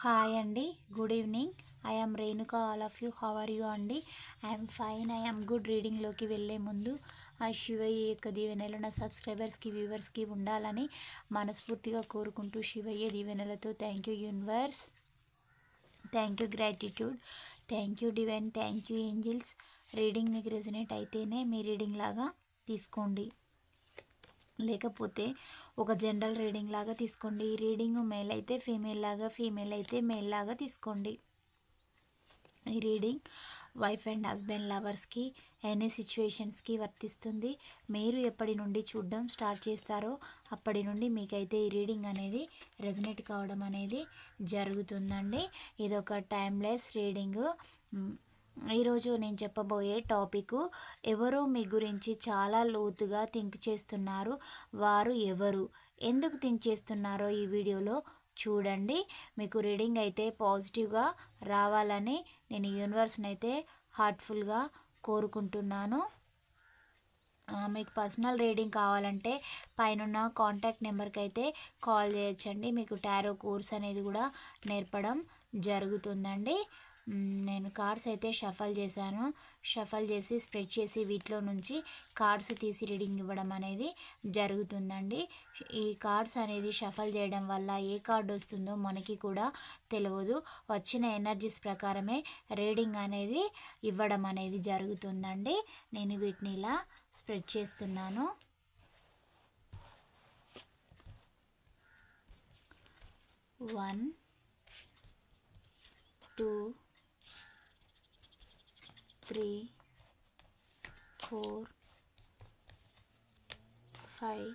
Hi అండి, good evening. I am Renuka. All of you, how are you అండి? I'm fine, I am good. రీడింగ్లోకి వెళ్ళే ముందు ఆ శివయ్య యొక్క దీవెనలు నా సబ్స్క్రైబర్స్కి, వ్యూవర్స్కి ఉండాలని మనస్ఫూర్తిగా కోరుకుంటూ, శివయ్య దీవెనలతో thank you universe, thank you gratitude, thank you divine, thank you angels. Reading మీకు రెజనేట్ అయితేనే మీ రీడింగ్ లాగా తీసుకోండి, లేకపోతే ఒక జనరల్ రీడింగ్ లాగా తీసుకోండి. ఈ రీడింగ్ మేల్ అయితే ఫీమేల్ లాగా, ఫీమేల్ అయితే మేల్ లాగా తీసుకోండి. ఈ రీడింగ్ వైఫ్ అండ్ హస్బెండ్ లవర్స్కి ఎనీ సిచ్యువేషన్స్కి వర్తిస్తుంది. మీరు ఎప్పటి నుండి చూడడం స్టార్ట్ చేస్తారో అప్పటి నుండి మీకైతే ఈ రీడింగ్ అనేది రెజనేట్ కావడం అనేది జరుగుతుందండి. ఇదొక టైమ్లెస్ రీడింగ్. ఈరోజు నేను చెప్పబోయే టాపిక్, ఎవరో మీ గురించి చాలా లోతుగా థింక్ చేస్తున్నారు. వారు ఎవరు, ఎందుకు థింక్ చేస్తున్నారో ఈ వీడియోలో చూడండి. మీకు రీడింగ్ అయితే పాజిటివ్గా రావాలని నేను యూనివర్స్ని అయితే హార్ట్ఫుల్గా కోరుకుంటున్నాను. మీకు పర్సనల్ రీడింగ్ కావాలంటే పైన కాంటాక్ట్ నెంబర్కి అయితే కాల్ చేయొచ్చండి. మీకు టారో కోర్స్ అనేది కూడా నేర్పడం జరుగుతుందండి. నేను కార్డ్స్ అయితే షఫల్ చేశాను. షఫల్ చేసి స్ప్రెడ్ చేసి వీటిలో నుంచి కార్డ్స్ తీసి రీడింగ్ ఇవ్వడం అనేది జరుగుతుందండి. ఈ కార్డ్స్ అనేది షఫల్ చేయడం వల్ల ఏ కార్డ్ వస్తుందో మనకి కూడా తెలియదు. వచ్చిన ఎనర్జీస్ ప్రకారమే రీడింగ్ అనేది ఇవ్వడం అనేది జరుగుతుందండి. నేను వీటిని ఇలా స్ప్రెడ్ చేస్తున్నాను. 1 2 3 4 5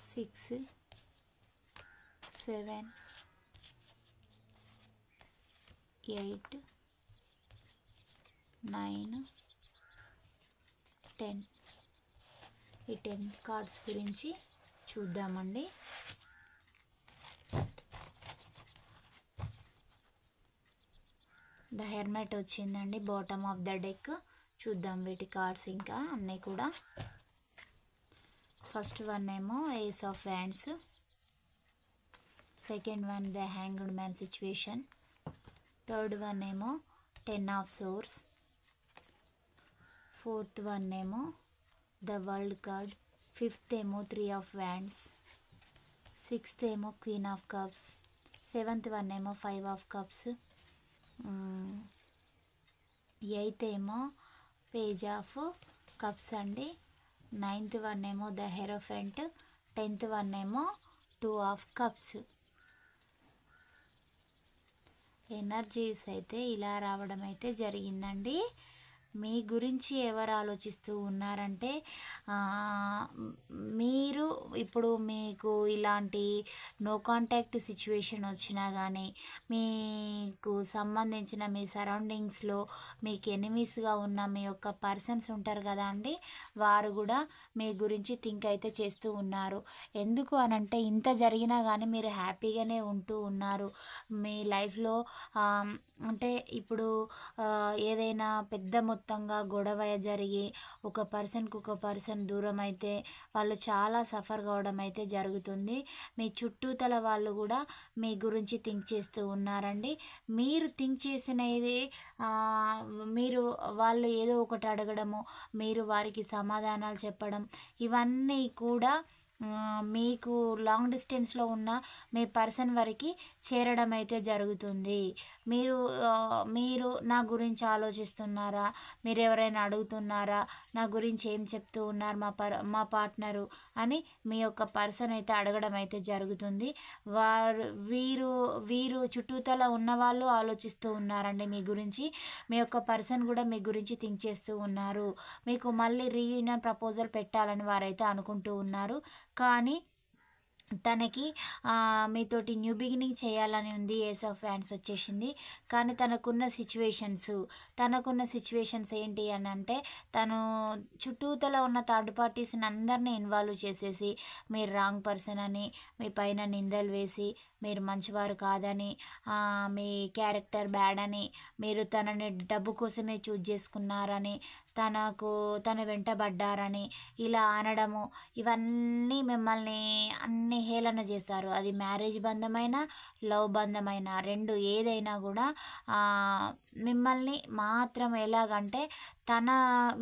6 7 8 9 10. ఈ 10 కార్డ్స్ గురించి చూద్దామండి. ద హెర్మెట్ వచ్చిందండి బాటమ్ ఆఫ్ ద డెక్. చూద్దాం వీటి కార్డ్స్ ఇంకా అన్నీ కూడా. ఫస్ట్ వన్ ఏమో ace of wands, second one the hanged man situation, third one ఏమో 10 ఆఫ్ సోర్స్, ఫోర్త్ వన్ ఏమో ద వరల్డ్ కార్డ్, ఫిఫ్త్ ఏమో 3 ఆఫ్ వ్యాండ్స్, సిక్స్త్ ఏమో queen of cups, seventh one ఏమో 5 ఆఫ్ కప్స్, ఎయిత్ ఏమో page of cups అండి, ninth one ఏమో the hierophant, 10th one ఏమో 2 of cups. Energies అయితే ఇలా రావడం అయితే జరిగిందండి. మీ గురించి ఎవరు ఆలోచిస్తూ ఉన్నారంటే, మీరు ఇప్పుడు మీకు ఇలాంటి నో కాంటాక్ట్ సిచ్యువేషన్ వచ్చినా కానీ, మీకు సంబంధించిన మీ సరౌండింగ్స్లో మీకు ఎనిమీస్గా ఉన్న మీ యొక్క పర్సన్స్ ఉంటారు కదా అండి, వారు కూడా మీ గురించి థింక్ అయితే చేస్తూ ఉన్నారు. ఎందుకు అనంటే, ఇంత జరిగినా కానీ మీరు హ్యాపీగానే ఉంటూ ఉన్నారు. మీ లైఫ్లో అంటే ఇప్పుడు ఏదైనా పెద్ద మొత్తంగా గొడవ జరిగి ఒక పర్సన్కి ఒక పర్సన్ దూరం అయితే వాళ్ళు చాలా సఫర్ కావడం అయితే జరుగుతుంది. మీ చుట్టూతల వాళ్ళు కూడా మీ గురించి థింక్ చేస్తూ ఉన్నారండి. మీరు థింక్ చేసినది మీరు వాళ్ళు ఏదో ఒకటి అడగడము, మీరు వారికి సమాధానాలు చెప్పడం, ఇవన్నీ కూడా మీకు లాంగ్ డిస్టెన్స్లో ఉన్న మీ పర్సన్ వరకు చేరడం అయితే జరుగుతుంది. మీరు నా గురించి ఆలోచిస్తున్నారా, మీరు ఎవరైనా అడుగుతున్నారా, నా గురించి ఏం చెప్తూ ఉన్నారు మా పార్ట్నరు అని మీ యొక్క పర్సన్ అయితే అడగడం అయితే జరుగుతుంది. వీరు చుట్టూతల ఉన్నవాళ్ళు ఆలోచిస్తూ ఉన్నారండి మీ గురించి. మీ యొక్క పర్సన్ కూడా మీ గురించి థింక్ చేస్తూ ఉన్నారు. మీకు మళ్ళీ రీయూనియన్ ప్రపోజల్ పెట్టాలని వారైతే అనుకుంటూ ఉన్నారు. కానీ తనకి మీతోటి న్యూ బిగినింగ్ చేయాలని ఉంది. ఏస్ ఆఫ్ హ్యాండ్స్ వచ్చేసింది. కానీ తనకున్న సిచ్యువేషన్స్ ఏంటి అని అంటే, తను చుట్టూతల ఉన్న థర్డ్ పార్టీస్ని అందరినీ ఇన్వాల్వ్ చేసేసి, మీరు రాంగ్ పర్సన్ అని మీ పైన నిందలు వేసి, మీరు మంచివారు కాదని, మీ క్యారెక్టర్ బ్యాడ్ అని, మీరు తనని డబ్బు కోసమే చూజ్ చేసుకున్నారని, తనకు తన వెంటబడ్డారని ఇలా అనడము, ఇవన్నీ మిమ్మల్ని అన్ని హేళన చేస్తారు. అది మ్యారేజ్ బంధమైనా, లవ్ బంధమైనా, రెండు ఏదైనా కూడా మిమ్మల్ని మాత్రం ఎలాగంటే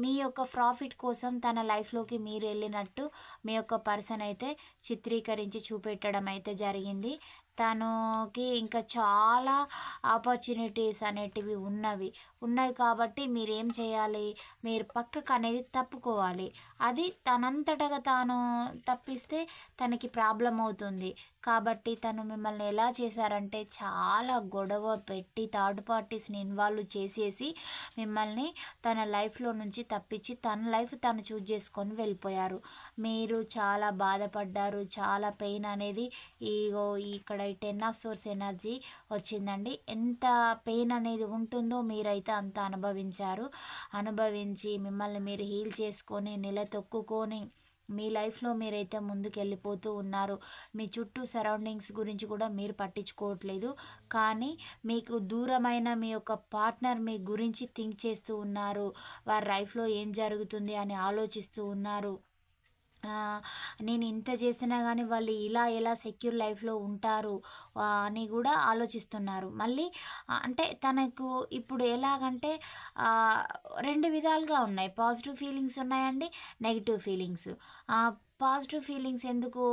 మీ యొక్క ప్రాఫిట్ కోసం తన లైఫ్లోకి మీరు వెళ్ళినట్టు మీ యొక్క పర్సన్ అయితే చిత్రీకరించి చూపెట్టడం అయితే జరిగింది. తనకి ఇంకా చాలా ఆపర్చునిటీస్ అనేటివి ఉన్నాయి కాబట్టి మీరేం చేయాలి, మీరు పక్కకు అనేది తప్పుకోవాలి. అది తనంతటగా తాను తప్పిస్తే తనకి ప్రాబ్లం అవుతుంది. కాబట్టి తను మిమ్మల్ని ఎలా చేశారంటే చాలా గొడవ పెట్టి థర్డ్ పార్టీస్ని ఇన్వాల్వ్ చేసేసి మిమ్మల్ని తన లైఫ్లో నుంచి తప్పించి తన లైఫ్ తను చూజ్ చేసుకొని వెళ్ళిపోయారు. మీరు చాలా బాధపడ్డారు, చాలా పెయిన్ అనేది ఇక్కడ 10 ఆఫ్ సోర్స్ ఎనర్జీ వచ్చిందండి. ఎంత పెయిన్ అనేది ఉంటుందో మీరైతే అంత అనుభవించి మిమ్మల్ని మీరు హీల్ చేసుకొని నిలదొక్కుకొని మీ లైఫ్లో మీరైతే ముందుకు వెళ్ళిపోతూ ఉన్నారు. మీ చుట్టూ సరౌండింగ్స్ గురించి కూడా మీరు పట్టించుకోవట్లేదు. కానీ మీకు దూరమైన మీ యొక్క పార్ట్నర్ మీ గురించి థింక్ చేస్తూ ఉన్నారు. వారి లైఫ్లో ఏం జరుగుతుంది అని ఆలోచిస్తూ ఉన్నారు. నేను ఇంత చేసినా కానీ వాళ్ళు ఇలా ఎలా సెక్యూర్ లైఫ్లో ఉంటారు అని కూడా ఆలోచిస్తున్నారు. మళ్ళీ అంటే తనకు ఇప్పుడు ఎలాగంటే రెండు విధాలుగా ఉన్నాయి. పాజిటివ్ ఫీలింగ్స్ ఉన్నాయండి, నెగిటివ్ ఫీలింగ్స్. పాజిటివ్ ఫీలింగ్స్ ఎందుకు,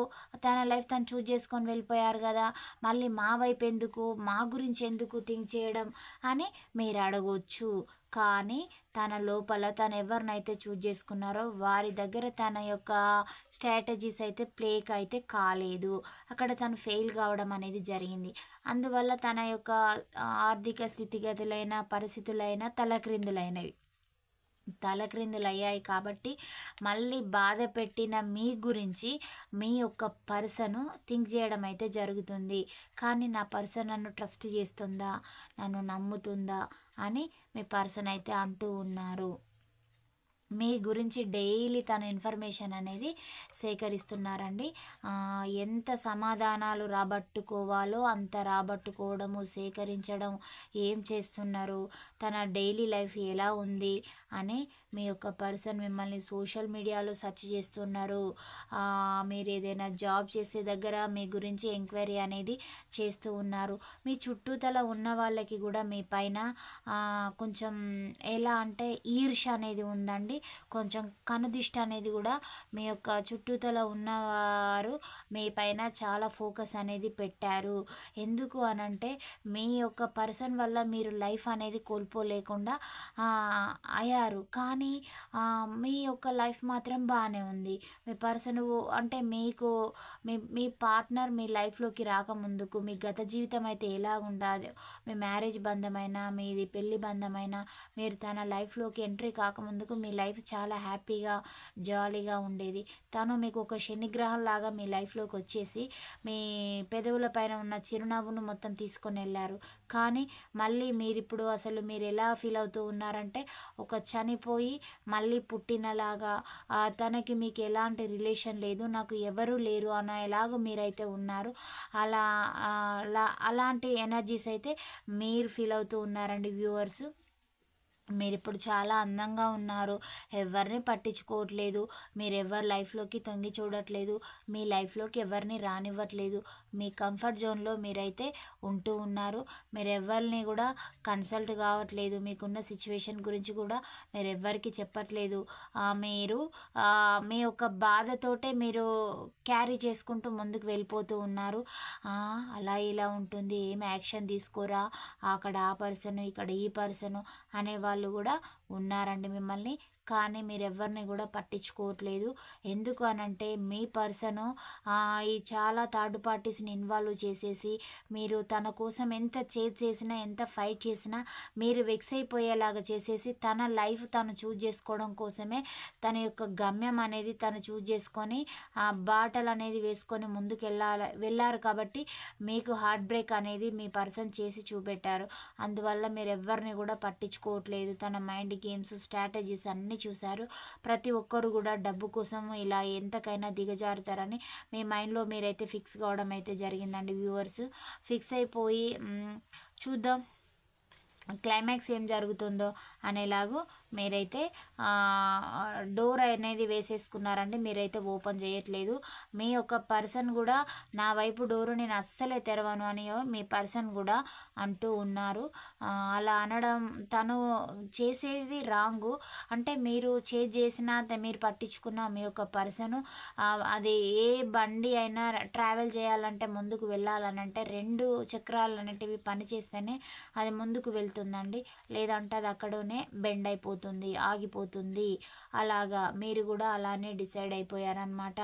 తన లైఫ్ తను చూజ్ చేసుకొని వెళ్ళిపోయారు కదా, మళ్ళీ మా వైపు ఎందుకు, మా గురించి ఎందుకు థింక్ చేయడం అని మీరు అడగొచ్చు. కానీ తన లోపల తను ఎవరినైతే చూజ్ చేసుకున్నారో వారి దగ్గర తన యొక్క స్ట్రాటజీస్ అయితే ప్లేక్ అయితే కాలేదు. అక్కడ తను ఫెయిల్ కావడం అనేది జరిగింది. అందువల్ల తన యొక్క ఆర్థిక స్థితిగతులైన పరిస్థితులైన తలక్రిందులయ్యాయి. కాబట్టి మళ్ళీ బాధ పెట్టిన మీ గురించి మీ యొక్క పర్సన్ థింక్ చేయడం అయితే జరుగుతుంది. కానీ నా పర్సన్ నన్ను ట్రస్ట్ చేస్తుందా, నన్ను నమ్ముతుందా అని మీ పర్సన్ అయితే అంటూ ఉన్నారు. మీ గురించి డైలీ తన ఇన్ఫర్మేషన్ అనేది సేకరిస్తున్నారండి. ఎంత సమాధానాలు రాబట్టుకోవాలో అంత రాబట్టుకోవడము, సేకరించడం, ఏం చేస్తున్నారు, తన డైలీ లైఫ్ ఎలా ఉంది అని మీ యొక్క పర్సన్ మిమ్మల్ని సోషల్ మీడియాలో సెర్చ్ చేస్తున్నారు. మీరు ఏదైనా జాబ్ చేసే దగ్గర మీ గురించి ఎంక్వైరీ అనేది చేస్తూ ఉన్నారు. మీ చుట్టూతల ఉన్న వాళ్ళకి కూడా మీ పైన కొంచెం ఎలా అంటే ఈర్ష్య అనేది ఉందండి. కొంచెం కనుదిష్టి అనేది కూడా మీ యొక్క చుట్టూతల ఉన్నవారు మీ పైన చాలా ఫోకస్ అనేది పెట్టారు. ఎందుకు అనంటే మీ యొక్క పర్సన్ వల్ల మీరు లైఫ్ అనేది కోల్పోలేకుండా అయ్యారు. కానీ మీ యొక్క లైఫ్ మాత్రం బాగానే ఉంది. మీ పర్సన్ అంటే మీ పార్ట్నర్ మీ లైఫ్లోకి రాకముందుకు మీ గత జీవితం అయితే ఎలా ఉండదు, మీ మ్యారేజ్ బంధమైనా మీది పెళ్లి బంధమైనా మీరు తన లైఫ్లోకి ఎంట్రీ కాకముందుకు మీ లైఫ్ చాలా హ్యాపీగా జాలీగా ఉండేది. తను మీకు ఒక శనిగ్రహం లాగా మీ లైఫ్లోకి వచ్చేసి మీ పెదవుల పైన ఉన్న చిరునవ్వును మొత్తం తీసుకొని వెళ్ళారు. కానీ మళ్ళీ మీరు ఎలా ఫీల్ అవుతూ ఉన్నారంటే ఒక చనిపోయి మళ్ళీ పుట్టినలాగా, తనకి మీకు ఎలాంటి రిలేషన్ లేదు, నాకు ఎవరు లేరు అన్న ఎలాగో మీరైతే ఉన్నారు. అలాంటి ఎనర్జీస్ అయితే మీరు ఫీల్ అవుతూ ఉన్నారండి వ్యూవర్స్. మీరు ఇప్పుడు చాలా అందంగా ఉన్నారు, ఎవరిని పట్టించుకోవట్లేదు, మీరు ఎవరి లైఫ్లోకి తొంగి చూడట్లేదు, మీ లైఫ్లోకి ఎవరిని రానివ్వట్లేదు, మీ కంఫర్ట్ జోన్లో మీరైతే ఉంటూ ఉన్నారు. మీరు ఎవరిని కూడా కన్సల్ట్ కావట్లేదు, మీకున్న సిచ్యువేషన్ గురించి కూడా మీరు ఎవ్వరికి చెప్పట్లేదు. మీరు మీ యొక్క బాధతోటే మీరు క్యారీ చేసుకుంటూ ముందుకు వెళ్ళిపోతూ ఉన్నారు. అలా ఇలా ఉంటుంది, ఏం యాక్షన్ తీసుకోరా, అక్కడ ఆ పర్సన్ ఇక్కడ ఈ పర్సన్ అనేవాళ్ళు కూడా ఉన్నారండి మిమ్మల్ని. కానీ మీరు ఎవరిని కూడా పట్టించుకోవట్లేదు. ఎందుకు అనంటే మీ పర్సను ఈ చాలా థర్డ్ పార్టీస్ని ఇన్వాల్వ్ చేసేసి మీరు తన కోసం ఎంత చేసినా ఎంత ఫైట్ చేసినా మీరు వెక్స్ అయిపోయేలాగా చేసేసి తన లైఫ్ తను చూజ్ చేసుకోవడం కోసమే తన యొక్క గమ్యం అనేది తను చూజ్ చేసుకొని ఆ బాటలు అనేది వేసుకొని ముందుకు వెళ్ళారు. కాబట్టి మీకు హార్ట్ బ్రేక్ అనేది మీ పర్సన్ చేసి చూపెట్టారు. అందువల్ల మీరు ఎవరిని కూడా పట్టించుకోవట్లేదు. తన మైండ్ గేమ్స్ స్ట్రాటజీస్ అన్నీ చూశారు. ప్రతి ఒక్కరు కూడా డబ్బు కోసం ఇలా ఎంతకైనా దిగజారుతారని మీ మైండ్లో మీరైతే ఫిక్స్ కావడం అయితే జరిగిందండి వ్యూవర్స్. ఫిక్స్ అయిపోయి చూద్దాం క్లైమాక్స్ ఏం జరుగుతుందో అనేలాగూ మీరైతే డోర్ అనేది వేసేసుకున్నారండి. మీరైతే ఓపెన్ చేయట్లేదు. మీ యొక్క పర్సన్ కూడా నా వైపు డోరు నేను అస్సలే తెరవను అని మీ పర్సన్ కూడా అంటూ ఉన్నారు. అలా అనడం తను చేసేది రాంగు. అంటే మీరు చేసినా మీరు పట్టించుకున్న మీ యొక్క పర్సను అది ఏ బండి అయినా ట్రావెల్ చేయాలంటే ముందుకు వెళ్ళాలనంటే 2 చక్రాలు అనేటివి పనిచేస్తేనే అది ముందుకు వెళ్తుందండి. లేదంటే అది అక్కడనే బెండ్ అయిపోతుంది, ఆగిపోతుంది. అలాగా మీరు కూడా అలానే డిసైడ్ అయిపోయారనమాట.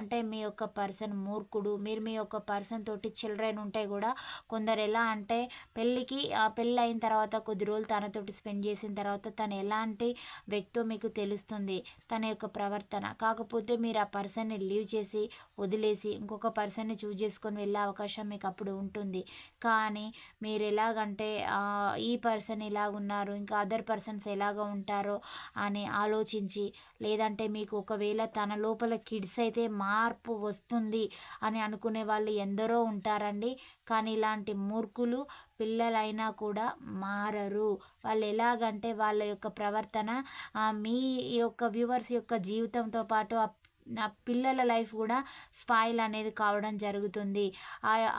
అంటే మీ యొక్క పర్సన్ మూర్ఖుడు. మీరు మీ యొక్క పర్సన్ తోటి చిల్డ్రన్ ఉంటే కూడా కొందరు ఎలా అంటే పెళ్ళి అయిన తర్వాత కొద్ది రోజులు తనతోటి స్పెండ్ చేసిన తర్వాత తను ఎలాంటి వ్యక్తో మీకు తెలుస్తుంది, తన యొక్క ప్రవర్తన. కాకపోతే మీరు ఆ పర్సన్ని లీవ్ చేసి వదిలేసి ఇంకొక పర్సన్ని చూజ్ చేసుకొని వెళ్ళే అవకాశం మీకు అప్పుడు ఉంటుంది. కానీ మీరు ఎలాగంటే ఈ పర్సన్ ఇలాగున్నారు, ఇంకా అదర్ పర్సన్స్ ఎలాగ ఉంటారో అని ఆలోచించి, లేదంటే మీకు ఒకవేళ తన లోపల కిడ్స్ అయితే మార్పు వస్తుంది అని అనుకునే వాళ్ళు ఎందరో ఉంటారండి. కానీ ఇలాంటి మూర్ఖులు పిల్లలైనా కూడా మారరు. వాళ్ళు ఎలాగంటే వాళ్ళ యొక్క ప్రవర్తన మీ యొక్క వ్యూవర్స్ యొక్క జీవితంతో పాటు నా పిల్లల లైఫ్ కూడా స్పాయిల్ అనేది కావడం జరుగుతుంది.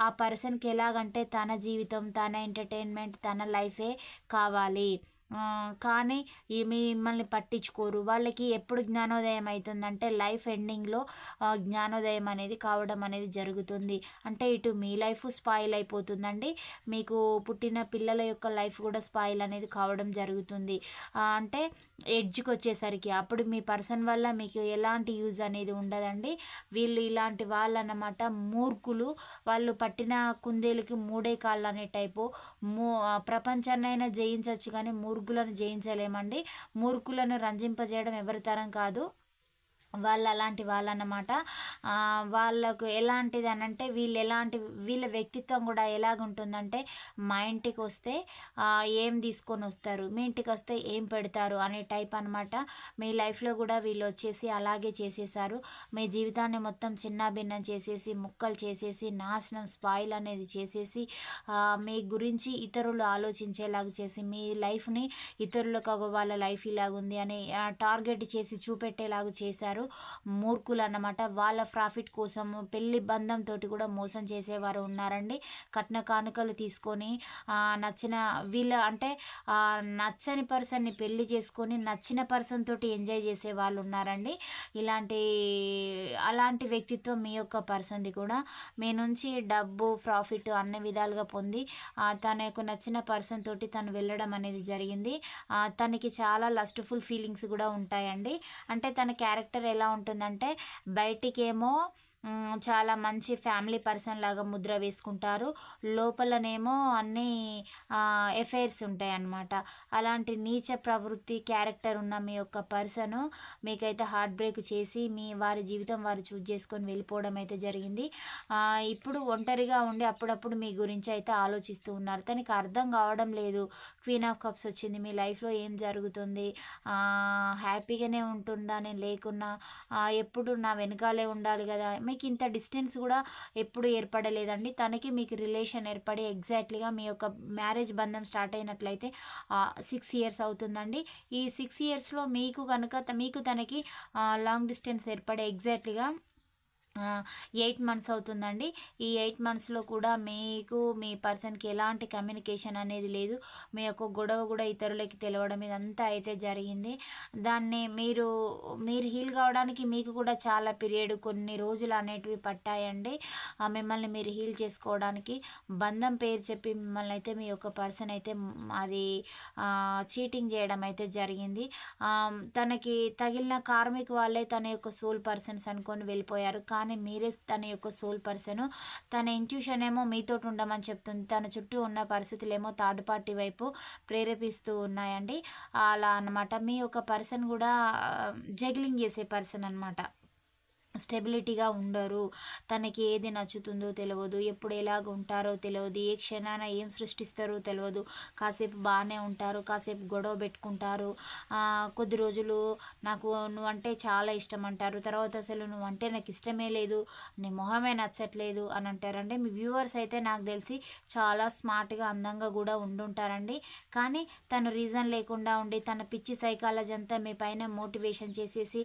ఆ పర్సన్కి ఎలాగంటే తన జీవితం, తన ఎంటర్టైన్మెంట్, తన లైఫే కావాలి. కానీ మిమ్మల్ని పట్టించుకోరు. వాళ్ళకి ఎప్పుడు జ్ఞానోదయం అవుతుందంటే లైఫ్ ఎండింగ్లో జ్ఞానోదయం అనేది కావడం అనేది జరుగుతుంది. అంటే ఇటు మీ లైఫ్ స్పాయిల్ అయిపోతుందండి, మీకు పుట్టిన పిల్లల యొక్క లైఫ్ కూడా స్పాయిల్ అనేది కావడం జరుగుతుంది. అంటే ఎడ్జ్కి వచ్చేసరికి అప్పుడు మీ పర్సన్ వల్ల మీకు ఎలాంటి యూజ్ అనేది ఉండదండి. వీళ్ళు ఇలాంటి వాళ్ళు అన్నమాట, మూర్ఖులు. వాళ్ళు పట్టిన కుందేలుకి 3 కాళ్ళు అనే టైపు. ప్రపంచాన్నైనా జయించవచ్చు కానీ మూర్ఖులను జయించలేమండి. మూర్ఖులను రంజింపజేయడం ఎవరి తరం కాదు. వాళ్ళు అలాంటి వాళ్ళన్నమాట. వాళ్ళకు ఎలాంటిది అనంటే వీళ్ళ వ్యక్తిత్వం కూడా ఎలాగుంటుందంటే మా ఇంటికి వస్తే ఏం తీసుకొని వస్తారు, మీ ఇంటికి వస్తే ఏం పెడతారు అనే టైప్ అనమాట. మీ లైఫ్లో కూడా వీళ్ళు వచ్చేసి అలాగే చేసేసారు. మీ జీవితాన్ని మొత్తం చిన్నాభిన్నం చేసేసి, ముక్కలు చేసేసి, నాశనం స్పాయిల్ అనేది చేసేసి, మీ గురించి ఇతరులు ఆలోచించేలాగా చేసి, మీ లైఫ్ని ఇతరులకు వాళ్ళ లైఫ్ ఇలాగుంది అని టార్గెట్ చేసి చూపెట్టేలాగా చేశారు. మూర్ఖులు అన్నమాట. వాళ్ళ ప్రాఫిట్ కోసం పెళ్లి బంధంతో కూడా మోసం చేసేవారు ఉన్నారండి. కట్న కానుకలు తీసుకొని నచ్చని పర్సన్ని పెళ్లి చేసుకొని నచ్చిన పర్సన్ తోటి ఎంజాయ్ చేసే వాళ్ళు ఉన్నారండి. అలాంటి వ్యక్తిత్వం మీ యొక్క పర్సన్ది కూడా. మీ నుంచి డబ్బు, ప్రాఫిట్ అన్ని విధాలుగా పొంది తనకు నచ్చిన పర్సన్ తోటి తను వెళ్ళడం అనేది జరిగింది. తనకి చాలా లస్ట్ఫుల్ ఫీలింగ్స్ కూడా ఉంటాయండి. అంటే తన క్యారెక్టర్ ఎలా ఉంటుందంటే బయటికేమో చాలా మంచి ఫ్యామిలీ పర్సన్ లాగా ముద్ర వేసుకుంటారు, లోపలనేమో అన్నీ ఎఫైర్స్ ఉంటాయి అన్నమాట. అలాంటి నీచ ప్రవృత్తి క్యారెక్టర్ ఉన్న మీ యొక్క పర్సను మీకైతే హార్ట్ బ్రేక్ చేసి వారి జీవితం వారు చూజ్ చేసుకొని వెళ్ళిపోవడం అయితే జరిగింది. ఇప్పుడు ఒంటరిగా ఉండి అప్పుడప్పుడు మీ గురించి అయితే ఆలోచిస్తూ ఉన్నారు. తనకి అర్థం కావడం లేదు. క్వీన్ ఆఫ్ కప్స్ వచ్చింది. మీ లైఫ్లో ఏం జరుగుతుంది, హ్యాపీగానే ఉంటుందా, నేను లేకున్నా ఎప్పుడు నా వెనకాలే ఉండాలి కదా. మీకు ఇంత డిస్టెన్స్ కూడా ఎప్పుడు ఏర్పడలేదండి. తనకి మీకు రిలేషన్ ఏర్పడి ఎగ్జాక్ట్లీగా మీ యొక్క మ్యారేజ్ బంధం స్టార్ట్ అయినట్లయితే 6 ఇయర్స్ అవుతుందండి. ఈ 6 ఇయర్స్లో మీకు తనకి లాంగ్ డిస్టెన్స్ ఏర్పడే ఎగ్జాక్ట్లీగా 8 మంత్స్ అవుతుందండి. ఈ 8 మంత్స్లో కూడా మీకు మీ పర్సన్కి ఎలాంటి కమ్యూనికేషన్ అనేది లేదు. మీ యొక్క గొడవ కూడా ఇతరులకి తెలవడం ఇదంతా అయితే జరిగింది. దాన్ని మీరు హీల్ కావడానికి మీకు కూడా చాలా పీరియడ్, కొన్ని రోజులు అనేటివి పట్టాయండి మిమ్మల్ని మీరు హీల్ చేసుకోవడానికి. బంధం పేరు చెప్పి మిమ్మల్ని అయితే మీ యొక్క పర్సన్ అయితే అది చీటింగ్ చేయడం అయితే జరిగింది. తనకి తగిలిన కార్మిక్ వాళ్ళే తన యొక్క సోల్ పర్సన్స్ అనుకొని వెళ్ళిపోయారు. కానీ మీరే తన యొక్క సోల్ పర్సన్. తన ఇంట్యూషన్ ఏమో మీతో ఉండమని చెప్తుంది. తన చుట్టూ ఉన్న పరిస్థితులు ఏమో థర్డ్ పార్టీ వైపు ప్రేరేపిస్తూ ఉన్నాయండి. అలా అన్నమాట. మీ యొక్క పర్సన్ కూడా జగ్లింగ్ చేసే పర్సన్ అనమాట. స్టెబిలిటీగా ఉండరు. తనకి ఏది నచ్చుతుందో తెలియదు, ఎప్పుడు ఎలాగ ఉంటారో తెలియదు, ఏ క్షణాన ఏం సృష్టిస్తారో తెలియదు. కాసేపు బాగానే ఉంటారు, కాసేపు గొడవ పెట్టుకుంటారు. కొద్ది రోజులు నాకు నువ్వంటే చాలా ఇష్టం అంటారు, తర్వాత అసలు నువ్వంటే నాకు ఇష్టమే లేదు, నీ మొహమే నచ్చట్లేదు అని అంటారండి. మీ వ్యూవర్స్ అయితే నాకు తెలిసి చాలా స్మార్ట్గా అందంగా కూడా ఉండుంటారండి. కానీ తను రీజన్ లేకుండా ఉండి తన పిచ్చి సైకాలజీ అంతా మీ పైన మోటివేషన్ చేసేసి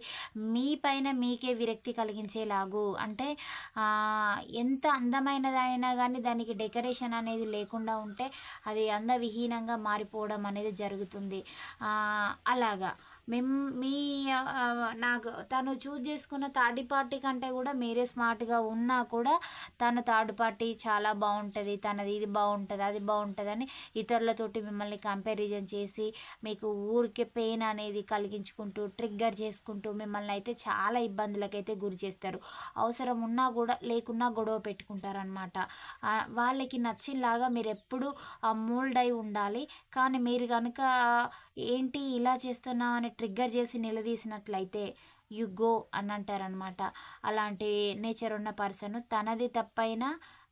మీ పైన మీకే విరక్తి కలిగించేలాగు, అంటే ఎంత అందమైనదైనా కానీ దానికి డెకరేషన్ అనేది లేకుండా ఉంటే అది అందవిహీనంగా మారిపోవడం అనేది జరుగుతుంది. అలాగా మేము మీ నాకు తను చూజ్ చేసుకున్న థర్డ్ పార్టీ కంటే కూడా మీరే స్మార్ట్గా ఉన్నా కూడా తను థర్డ్ పార్టీ చాలా బాగుంటుంది, తనది ఇది బాగుంటుంది అది బాగుంటుంది అని ఇతరులతోటి మిమ్మల్ని కంపారిజన్ చేసి మీకు ఊరికే పెయిన్ అనేది కలిగించుకుంటూ ట్రిగ్గర్ చేసుకుంటూ మిమ్మల్ని అయితే చాలా ఇబ్బందులకైతే గురి చేస్తారు. అవసరం ఉన్నా కూడా లేకున్నా గొడవ పెట్టుకుంటారనమాట. వాళ్ళకి నచ్చినలాగా మీరు ఎప్పుడు మోల్డ్ అయి ఉండాలి. కానీ మీరు కనుక ఏంటి ఇలా చేస్తున్నావు అని ట్రిగ్గర్ చేసి నిలదీసినట్లయితే యు గో అని అంటారనమాట. అలాంటి నేచర్ ఉన్న పర్సన్ తనది తప్పైనా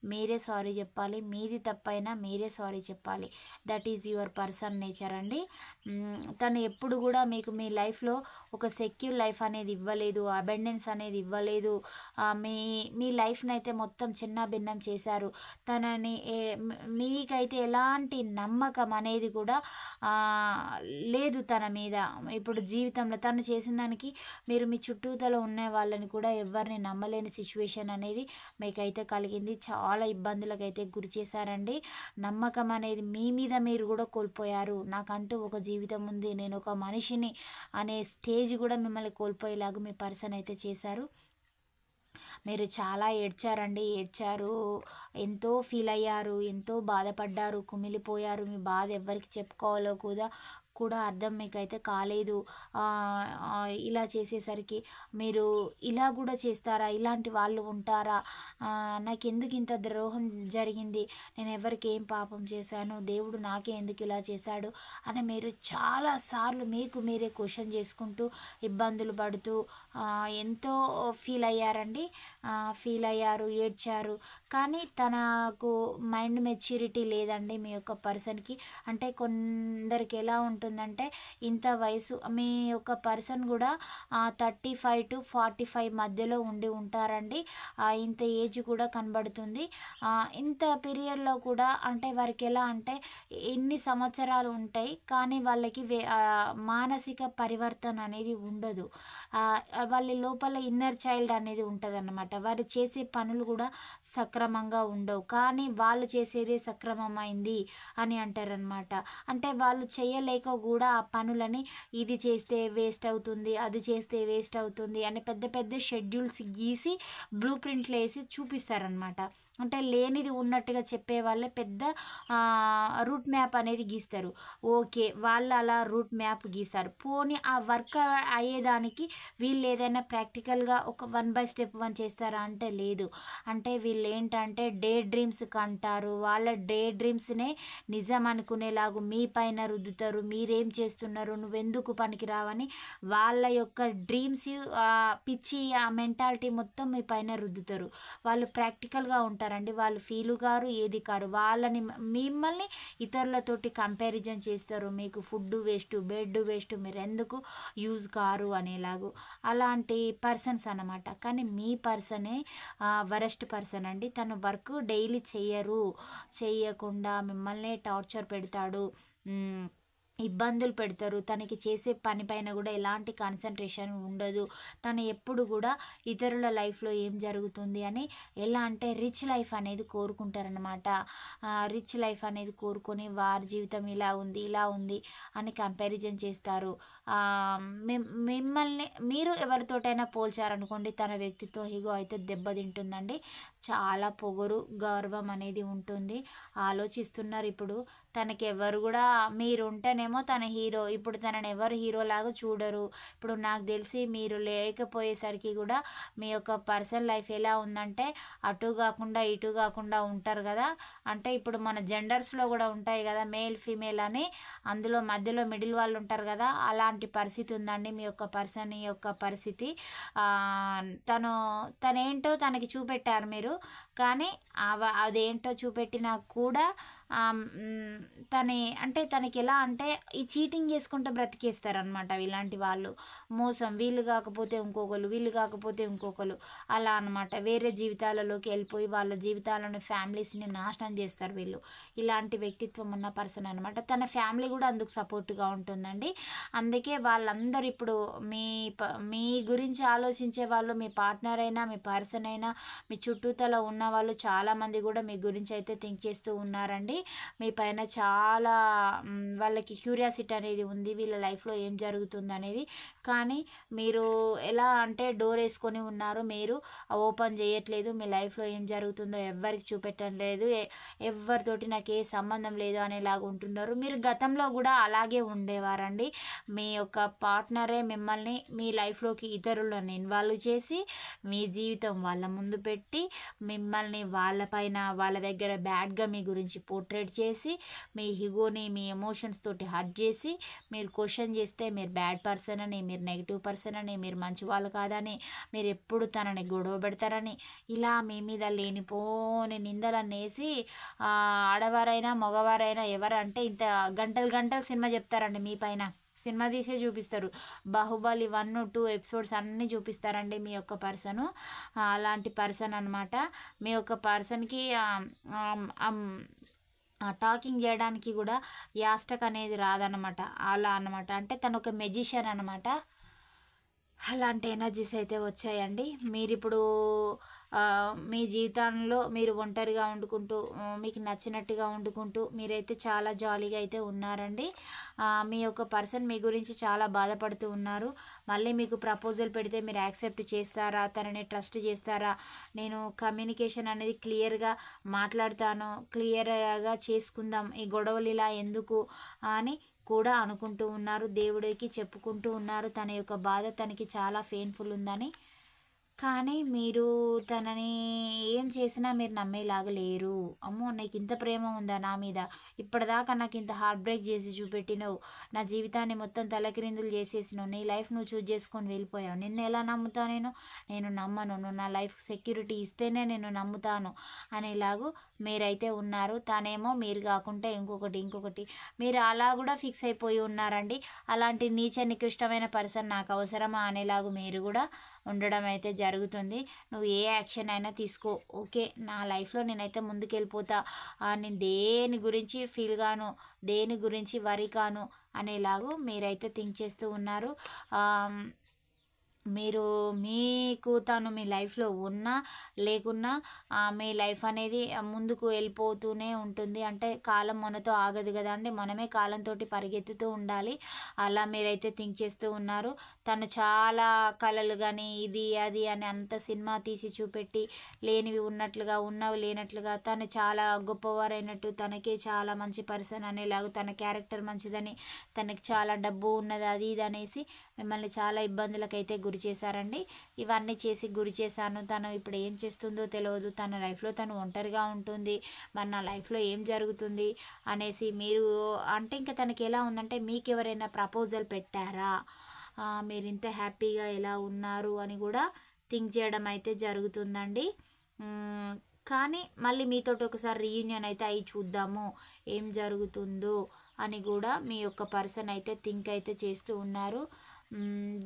మీరే సారీ చెప్పాలి, మీది తప్పైనా మీరే సారీ చెప్పాలి. That is your person nature అండి. తను ఎప్పుడు కూడా మీకు మీ లైఫ్లో ఒక సెక్యూర్ లైఫ్ అనేది ఇవ్వలేదు, అబెండెన్స్ అనేది ఇవ్వలేదు. మీ మీ లైఫ్ని అయితే మొత్తం చిన్న భిన్నం చేశారు. తనని మీకైతే ఎలాంటి నమ్మకం అనేది కూడా లేదు తన మీద. ఇప్పుడు జీవితంలో తను చేసిన దానికి మీరు మీ చుట్టూతలో ఉన్న వాళ్ళని కూడా ఎవరిని నమ్మలేని సిచ్యువేషన్ అనేది మీకైతే కలిగింది. చాలా ఇబ్బందులకైతే గురి చేశారండి. నమ్మకం అనేది మీ మీద మీరు కూడా కోల్పోయారు. నాకంటూ ఒక జీవితం ఉంది, నేను ఒక మనిషిని అనే స్టేజ్ కూడా మిమ్మల్ని కోల్పోయేలాగా మీ పర్సన్ అయితే చేశారు. మీరు చాలా ఏడ్చారు, ఎంతో ఫీల్ అయ్యారు, ఎంతో బాధపడ్డారు, కుమిలిపోయారు. మీ బాధ ఎవరికి చెప్పుకోవాలో కూడా అర్థం మీకైతే కాలేదు. ఇలా చేసేసరికి మీరు ఇలా కూడా చేస్తారా, ఇలాంటి వాళ్ళు ఉంటారా, నాకెందుకు ఇంత ద్రోహం జరిగింది, నేను ఎవరికి ఏం పాపం చేశాను, దేవుడు నాకే ఎందుకు ఇలా చేశాడు అని మీరు చాలాసార్లు మీకు మీరే క్వశ్చన్ చేసుకుంటూ ఇబ్బందులు పడుతూ ఎంతో ఫీల్ అయ్యారండి. ఫీల్ అయ్యారు, ఏడ్చారు. కానీ తనకు మైండ్ మెచ్యూరిటీ లేదండి మీ యొక్క పర్సన్కి. అంటే కొందరికి ఎలా ఉంటుందంటే ఇంత వయసు మీ యొక్క పర్సన్ కూడా 35 to 45 మధ్యలో ఉండి ఉంటారండి. ఇంత ఏజ్ కూడా కనబడుతుంది. ఇంత పీరియడ్లో కూడా అంటే వారికి ఎలా అంటే ఎన్ని సంవత్సరాలు ఉంటాయి కానీ వాళ్ళకి మానసిక పరివర్తన అనేది ఉండదు. వాళ్ళ లోపల ఇన్నర్ చైల్డ్ అనేది ఉంటుంది అన్నమాట. వారు చేసే పనులు కూడా సక్రమంగా ఉండవు, కానీ వాళ్ళు చేసేదే సక్రమమైంది అని అంటారనమాట. అంటే వాళ్ళు చేయలేక కూడా ఆ పనులని ఇది చేస్తే వేస్ట్ అవుతుంది, అది చేస్తే వేస్ట్ అవుతుంది అని పెద్ద పెద్ద షెడ్యూల్స్ గీసి బ్లూ ప్రింట్లు వేసి చూపిస్తారనమాట. అంటే లేనిది ఉన్నట్టుగా చెప్పే వాళ్ళే పెద్ద రూట్ మ్యాప్ అనేది గీస్తారు. ఓకే, వాళ్ళు అలా రూట్ మ్యాప్ గీస్తారు. పోనీ ఆ వర్క్ అయ్యేదానికి వీళ్ళు ఏదైనా ప్రాక్టికల్గా ఒక 1/1 చేస్తారా అంటే లేదు. అంటే వీళ్ళు ఏంటంటే డే డ్రీమ్స్ కంటారు, వాళ్ళ డే డ్రీమ్స్నే నిజం అనుకునేలాగా మీ పైన రుద్దుతారు. మీరేం చేస్తున్నారు, నువ్వెందుకు పనికిరావని వాళ్ళ యొక్క డ్రీమ్స్ పిచ్చి ఆ మెంటాలిటీ మొత్తం మీ పైన రుద్దుతారు. వాళ్ళు ప్రాక్టికల్గా ఉంటారండి, వాళ్ళు ఫీలు గారు ఏది కారు. వాళ్ళని మిమ్మల్ని ఇతరులతోటి కంపారిజన్ చేస్తారు. మీకు ఫుడ్ వేస్ట్, బెడ్ వేస్ట్, మీరు ఎందుకు యూజ్ కారు అనేలాగు అలాంటి పర్సన్స్ అన్నమాట. కానీ మీ పర్సనే వరెస్ట్ పర్సన్ అండి. తను వర్క్ డైలీ చేయకుండా మిమ్మల్ని టార్చర్ పెడతాడు, ఇబ్బందులు పెడతారు. తనకి చేసే పని పైన కూడా ఎలాంటి కాన్సన్ట్రేషన్ ఉండదు. తను ఎప్పుడు కూడా ఇతరుల లైఫ్లో ఏం జరుగుతుంది అని ఎలా అంటే రిచ్ లైఫ్ అనేది కోరుకుంటారనమాట. రిచ్ లైఫ్ అనేది కోరుకొని వారి జీవితం ఇలా ఉంది అని కంపారిజన్ చేస్తారు. మిమ్మల్ని మీరు ఎవరితోటైనా పోల్చారనుకోండి, తన వ్యక్తిత్వం ఈగో అయితే దెబ్బతింటుందండి. చాలా పొగరు, గర్వం అనేది ఉంటుంది. ఆలోచిస్తున్నారు ఇప్పుడు తనకి ఎవరు కూడా మీరు ఉంటేనేమో తన హీరో, ఇప్పుడు తనని ఎవరు హీరోలాగా చూడరు. ఇప్పుడు నాకు తెలిసి మీరు లేకపోయేసరికి కూడా మీ యొక్క పర్సనల్ లైఫ్ ఎలా ఉందంటే అటు కాకుండా ఇటు కాకుండా ఉంటారు కదా. అంటే ఇప్పుడు మన జెండర్స్లో కూడా ఉంటాయి కదా, మేల్ ఫీమేల్ అని, అందులో మధ్యలో మిడిల్ వాళ్ళు ఉంటారు కదా, అలాంటి అలాంటి పరిస్థితి ఉందండి మీ యొక్క పర్సన్ యొక్క పరిస్థితి. తనేంటో తనకి చూపెట్టారు మీరు, కానీ అదేంటో చూపెట్టినా కూడా తనకి ఎలా అంటే ఈ చీటింగ్ చేసుకుంటూ బ్రతికేస్తారనమాట ఇలాంటి వాళ్ళు. మోసం, వీళ్ళు కాకపోతే ఇంకొకరు, వీళ్ళు కాకపోతే ఇంకొకరు, అలా అనమాట. వేరే జీవితాలలోకి వెళ్ళిపోయి వాళ్ళ జీవితాలను, ఫ్యామిలీస్ని నాశనం చేస్తారు వీళ్ళు. ఇలాంటి వ్యక్తిత్వం ఉన్న పర్సన్ అనమాట. తన ఫ్యామిలీ కూడా అందుకు సపోర్ట్గా ఉంటుందండి. అందుకే వాళ్ళందరూ ఇప్పుడు మీ గురించి ఆలోచించే వాళ్ళు, మీ పార్ట్నర్ అయినా, మీ పర్సన్ అయినా, మీ చుట్టూతల ఉన్న వాళ్ళు చాలామంది కూడా మీ గురించి అయితే థింక్ చేస్తూ ఉన్నారండి. మీ పైన చాలా వాళ్ళకి క్యూరియాసిటీ అనేది ఉంది, వీళ్ళ లైఫ్లో ఏం జరుగుతుంది అనేది. కానీ మీరు ఎలా అంటే డోర్ వేసుకొని ఉన్నారు, మీరు ఓపెన్ చేయట్లేదు. మీ లైఫ్లో ఏం జరుగుతుందో ఎవ్వరికి చూపెట్టడం లేదు, ఎవరితోటి నాకు ఏ సంబంధం లేదు అనేలాగా ఉంటున్నారు. మీరు గతంలో కూడా అలాగే ఉండేవారండి. మీ యొక్క పార్ట్నరే మిమ్మల్ని మీ లైఫ్లోకి ఇతరులను ఇన్వాల్వ్ చేసి మీ జీవితం వాళ్ళ ముందు పెట్టి మిమ్మల్ని వాళ్ళ దగ్గర బ్యాడ్గా మీ గురించి పోర్ట్రేట్ చేసి మీ హిగోని, మీ ఎమోషన్స్ తోటి హర్ట్ చేసి మీరు క్వశ్చన్ చేస్తే మీరు బ్యాడ్ పర్సన్ అని, మీరు నెగిటివ్ పర్సన్ అని, మీరు మంచి వాళ్ళు కాదని, మీరు ఎప్పుడు తనని గొడవ పెడతారని, ఇలా మీ మీద లేనిపోని నిందలన్నీ వేసి ఆడవారైనా మగవారైనా ఎవరంటే ఇంత గంటలు గంటలు సినిమా చెప్తారండి మీ పైన. సినిమా తీసే చూపిస్తారు. బాహుబలి 1, 2 ఎపిసోడ్స్ అన్నీ చూపిస్తారండి మీ యొక్క పర్సను. అలాంటి పర్సన్ అనమాట. మీ యొక్క పర్సన్కి టాకింగ్ చేయడానికి కూడా యాస్టక్ అనేది రాదనమాట. అలా అనమాట. అంటే తను ఒక మెజిషియన్ అనమాట. అలాంటి ఎనర్జీస్ అయితే వచ్చాయండి. మీరిప్పుడు మీ జీవితంలో మీరు ఒంటరిగా వండుకుంటూ, మీకు నచ్చినట్టుగా వండుకుంటూ మీరైతే చాలా జాలీగా అయితే ఉన్నారండి. మీ యొక్క పర్సన్ మీ గురించి చాలా బాధపడుతూ ఉన్నారు. మళ్ళీ మీకు ప్రపోజల్ పెడితే మీరు యాక్సెప్ట్ చేస్తారా, తనని ట్రస్ట్ చేస్తారా, నేను కమ్యూనికేషన్ అనేది క్లియర్గా మాట్లాడతాను, క్లియర్గా చేసుకుందాం, ఈ గొడవలు ఇలా ఎందుకు అని కూడా అనుకుంటూ ఉన్నారు. దేవుడికి చెప్పుకుంటూ ఉన్నారు తన యొక్క బాధ తనకి చాలా పెయిన్ఫుల్ ఉందని. కానీ మీరు తనని ఏం చేసినా మీరు నమ్మేలాగా లేరు. అమ్మో, నీకు ఇంత ప్రేమ ఉందా నా మీద, ఇప్పటిదాకా నాకు ఇంత హార్ట్ బ్రేక్ చేసి చూపెట్టినావు, నా జీవితాన్ని మొత్తం తలక్రిందులు చేసేసినావు, నీ లైఫ్ నువ్వు చూజ్ చేసుకొని వెళ్ళిపోయావు, నిన్ను ఎలా నమ్ముతా నేను నమ్మను, నువ్వు నా లైఫ్ సెక్యూరిటీ ఇస్తేనే నేను నమ్ముతాను అనేలాగూ మీరైతే ఉన్నారు. తనేమో మీరు కాకుంటే ఇంకొకటి మీరు అలా కూడా ఫిక్స్ అయిపోయి ఉన్నారండి. అలాంటి నీచ నికృష్టమైన పర్సన్ నాకు అవసరమా అనేలాగా మీరు కూడా ఉండడం అయితే జరుగుతుంది. నువ్వు ఏ యాక్షన్ అయినా తీసుకో, ఓకే, నా లైఫ్లో నేనైతే ముందుకెళ్ళిపోతా, నేను దేని గురించి ఫీల్ గాను, దేని గురించి వరి కాను అనేలాగూ మీరైతే థింక్ చేస్తూ ఉన్నారు. మీకు తను మీ లైఫ్లో ఉన్నా లేకున్నా మీ లైఫ్ అనేది ముందుకు వెళ్ళిపోతూనే ఉంటుంది. అంటే కాలం మనతో ఆగదు కదండి, మనమే కాలంతో పరిగెత్తుతూ ఉండాలి. అలా మీరైతే థింక్ చేస్తూ ఉన్నారు. తను చాలా కళలు కానీ ఇది అది అని అంత సినిమా తీసి చూపెట్టి లేనివి ఉన్నట్లుగా, ఉన్నవి లేనట్లుగా, తను చాలా గొప్పవారైనట్టు, తనకే చాలా మంచి పర్సన్ అనేలాగా, తన క్యారెక్టర్ మంచిదని, తనకి చాలా డబ్బు ఉన్నది అది ఇది అనేసి మిమ్మల్ని చాలా ఇబ్బందులకైతే గురి చేశారండి. ఇవన్నీ చేసి గురి చేశాను, తను ఇప్పుడు ఏం చేస్తుందో తెలియదు, తన లైఫ్లో తను ఒంటరిగా ఉంటుంది, మరి నా లైఫ్లో ఏం జరుగుతుంది అనేసి మీరు అంటే ఇంకా తనకి ఎలా ఉందంటే మీకు ఎవరైనా ప్రపోజల్ పెట్టారా, మీరు ఇంత హ్యాపీగా ఎలా ఉన్నారు అని కూడా థింక్ చేయడం అయితే జరుగుతుందండి. కానీ మళ్ళీ మీతోటి ఒకసారి రీయూనియన్ అయితే అయి చూద్దాము ఏం జరుగుతుందో అని కూడా మీ యొక్క పర్సన్ అయితే థింక్ అయితే చేస్తూ ఉన్నారు.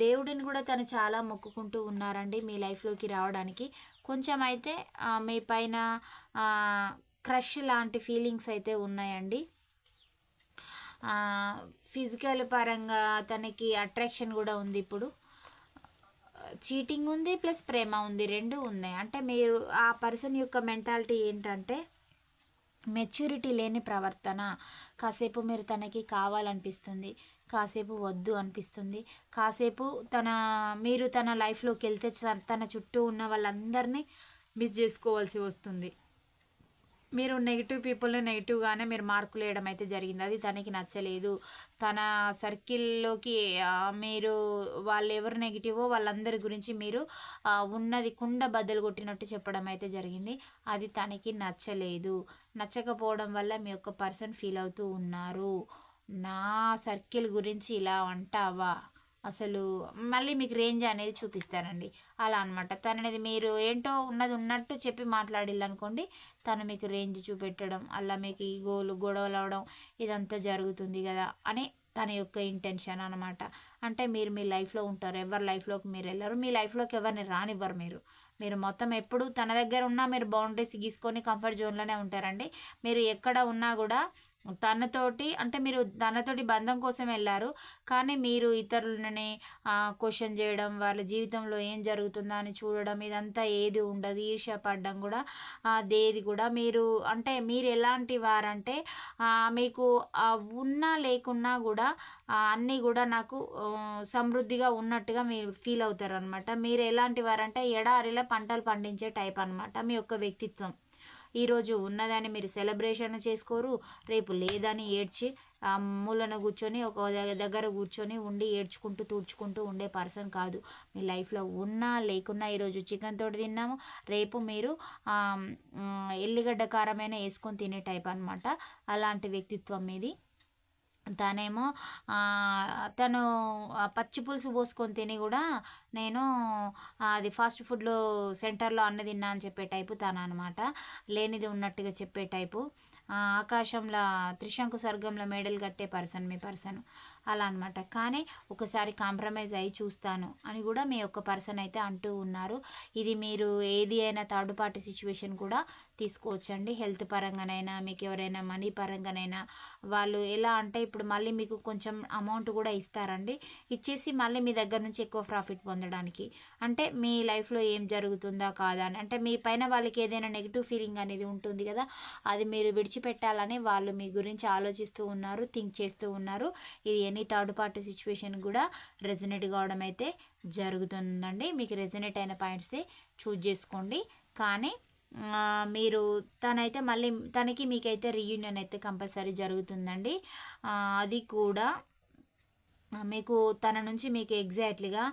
దేవుడిని కూడా తను చాలా మొక్కుకుంటూ ఉన్నారండి మీ లైఫ్లోకి రావడానికి. కొంచెం అయితే మీ పైన క్రష్ లాంటి ఫీలింగ్స్ అయితే ఉన్నాయండి. ఫిజికల్ పరంగా తనకి అట్రాక్షన్ కూడా ఉంది. ఇప్పుడు చీటింగ్ ఉంది ప్లస్ ప్రేమ ఉంది, రెండు ఉన్నాయి. అంటే మీరు ఆ పర్సన్ యొక్క మెంటాలిటీ ఏంటంటే మెచ్యూరిటీ లేని ప్రవర్తన. కాసేపు మీరు తనకి కావాలనిపిస్తుంది, కాసేపు వద్దు అనిపిస్తుంది, కాసేపు మీరు తన లైఫ్లోకి వెళ్తే తన చుట్టూ ఉన్న వాళ్ళందరినీ మిస్ చేసుకోవాల్సి వస్తుంది. మీరు నెగిటివ్ పీపుల్ని నెగిటివ్గానే మీరు మార్కులు వేయడం అయితే జరిగింది. అది తనకి నచ్చలేదు. తన సర్కిల్లోకి మీరు వాళ్ళు ఎవరు నెగిటివో వాళ్ళందరి గురించి మీరు ఉన్నది కుండ బద్దలు కొట్టినట్టు చెప్పడం అయితే జరిగింది. అది తనకి నచ్చలేదు. నచ్చకపోవడం వల్ల మీ యొక్క పర్సన్ ఫీల్ అవుతూ ఉన్నారు. నా సర్కిల్ గురించి ఇలా అంటావా, అసలు మళ్ళీ మీకు రేంజ్ అనేది చూపిస్తానండి. అలా అనమాట. తను అనేది మీరు ఏంటో ఉన్నది ఉన్నట్టు చెప్పి మాట్లాడిల్లనుకోండి, తను మీకు రేంజ్ చూపెట్టడం, అలా మీకు ఈ గొడవలు అవడం ఇదంతా జరుగుతుంది కదా అని తన యొక్క ఇంటెన్షన్ అనమాట. అంటే మీరు మీ లైఫ్లో ఉంటారు, ఎవరి లైఫ్లోకి మీరు వెళ్ళరు, మీ లైఫ్లోకి ఎవరిని రానివ్వరు. మీరు మొత్తం ఎప్పుడు తన దగ్గర ఉన్నా మీరు బౌండరీస్ గీసుకొని కంఫర్ట్ జోన్లోనే ఉంటారండి. మీరు ఎక్కడ ఉన్నా కూడా తనతోటి అంటే మీరు తనతోటి బంధం కోసం వెళ్ళారు, కానీ మీరు ఇతరులని క్వశ్చన్ చేయడం, వాళ్ళ జీవితంలో ఏం జరుగుతుందా అని చూడడం ఇదంతా ఏది ఉండదు. ఈర్ష్య పడడం కూడా అదేది కూడా మీరు అంటే మీరు ఎలాంటి వారంటే మీకు ఉన్నా లేకున్నా కూడా అన్నీ కూడా నాకు సమృద్ధిగా ఉన్నట్టుగా మీరు ఫీల్ అవుతారు అనమాట. మీరు ఎలాంటి వారంటే ఎడారిలో పంటలు పండించే టైప్ అనమాట మీ యొక్క వ్యక్తిత్వం. ఈరోజు ఉన్నదాన్ని మీరు సెలబ్రేషన్ చేసుకోరు, రేపు లేదని ఏడ్చి మూలన కూర్చొని ఒక దగ్గర కూర్చొని ఉండి ఏడ్చుకుంటూ తుడుచుకుంటూ ఉండే పర్సన్ కాదు. మీ లైఫ్లో ఉన్నా లేకున్నా ఈరోజు చికెన్ తోటి తిన్నాము, రేపు మీరు ఎల్లిగడ్డ కారమైన వేసుకొని తినే టైప్ అనమాట. అలాంటి వ్యక్తిత్వం మీది. తనేమో తను పచ్చి పులుసు పోసుకొని తిని కూడా నేను అది ఫాస్ట్ ఫుడ్లో సెంటర్లో అన్న తిన్నా అని చెప్పే టైపు తను అనమాట. లేనిది ఉన్నట్టుగా చెప్పే టైపు. ఆకాశంలో త్రిశంకు స్వర్గంలో మేడలు కట్టే మీ పర్సన్ అలా అనమాట. కానీ ఒకసారి కాంప్రమైజ్ అయి చూస్తాను అని కూడా మీ యొక్క పర్సన్ అయితే అంటూ ఉన్నారు. ఇది మీరు ఏది అయినా థర్డ్ పార్టీ సిచ్యువేషన్ కూడా తీసుకోవచ్చండి. హెల్త్ పరంగానైనా, మీకు ఎవరైనా మనీ పరంగానైనా వాళ్ళు ఎలా అంటే ఇప్పుడు మళ్ళీ మీకు కొంచెం అమౌంట్ కూడా ఇస్తారండి. ఇచ్చేసి మళ్ళీ మీ దగ్గర నుంచి ఎక్కువ ప్రాఫిట్ పొందడానికి. అంటే మీ లైఫ్లో ఏం జరుగుతుందా కాదా అని, అంటే మీ పైన వాళ్ళకి ఏదైనా నెగిటివ్ ఫీలింగ్ అనేది ఉంటుంది కదా, అది మీరు విడిచిపెట్టాలని వాళ్ళు మీ గురించి ఆలోచిస్తూ ఉన్నారు, థింక్ చేస్తూ ఉన్నారు. ఇది ఎనీ థర్డ్ పార్టీ సిచ్యువేషన్ కూడా రెజనేట్ కావడం అయితే జరుగుతుందండి. మీకు రెజనేట్ అయిన పాయింట్సే చూజ్ చేసుకోండి. కానీ మీరు తనైతే మళ్ళీ తనకి మీకైతే రీయూనియన్ అయితే కంపల్సరీ జరుగుతుందండి. అది కూడా మీకు తన నుంచి మీకు ఎగ్జాక్ట్లీగా